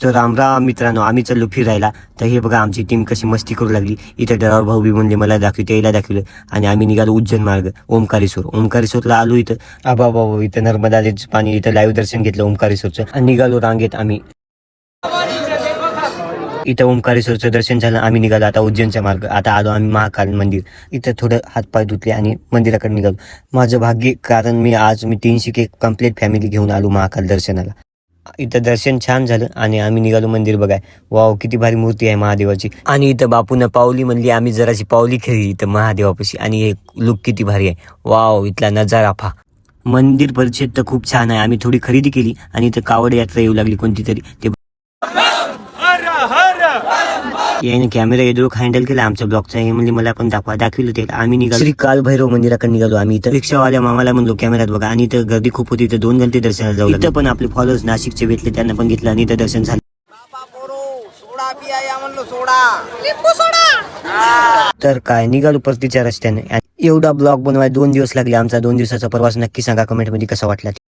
तर रामराम मित्रांनो, आम्ही चाललो फिरायला. तर हे बघा आमची टीम कशी मस्ती करू लागली. इथं डरावर भाऊ बी म्हणले मला दाखवते, यायला दाखवलं आणि आम्ही निघालो उज्जैन मार्ग ओमकारेश्वरला आलो. इथं बाबा इथं नर्मदा नदीचं पाणी, इथं लाईव्ह दर्शन घेतलं ओमकारेश्वरचं आणि निघालो रांगेत आम्ही. इथं ओमकारेश्वरचं दर्शन झालं, आम्ही निघालो आता उज्जैनचा मार्ग. आता आलो आम्ही महाकाल मंदिर. इथं थोडं हातपाय धुतले आणि मंदिराकडे निघालो. माझं भाग्य, कारण मी 300 केक कंप्लीट फॅमिली घेऊन आलो महाकाल दर्शनाला. इथं दर्शन छान झालं आणि आम्ही निघालो मंदिर बघाय. वाव, किती भारी मूर्ती आहे महादेवाची. आणि इथं बापून पावली म्हणली, आम्ही जराशी पावली खेळली इथं महादेवापाशी. आणि हे लुक किती भारी आहे. वाव, इथला नजारा पहा. मंदिर परिषद तर खूप छान आहे. आम्ही थोडी खरेदी केली आणि इथं कावड यात्रा येऊ लागली कोणती तरी. ते याने कॅमेरा एडोक हँडल केला आमच्या ब्लॉगचा. हे म्हणजे मला पण दाखविलं ते. आम्ही निघालो श्री काल भैरव मंदिराकडे निघालो आम्ही. इथं रिक्षावाल्या मामाला म्हणलो कॅमेऱ्यात बघा. आणि इथं गर्दी खूप होती. इथं 2 घंटे दर्शनाला जाऊ. इथं पण आपले फॉलोअर्स नाशिकचे भेटले, त्यांना पण घेतलं आणि इथं दर्शन झालं. तर काय निघालो परतीच्या रस्त्याने. एवढा ब्लॉग बनवाय 2 दिवस लागले आमचा. 2 दिवसाचा प्रवास. नक्की सांगा कमेंट मध्ये कसा वाटला.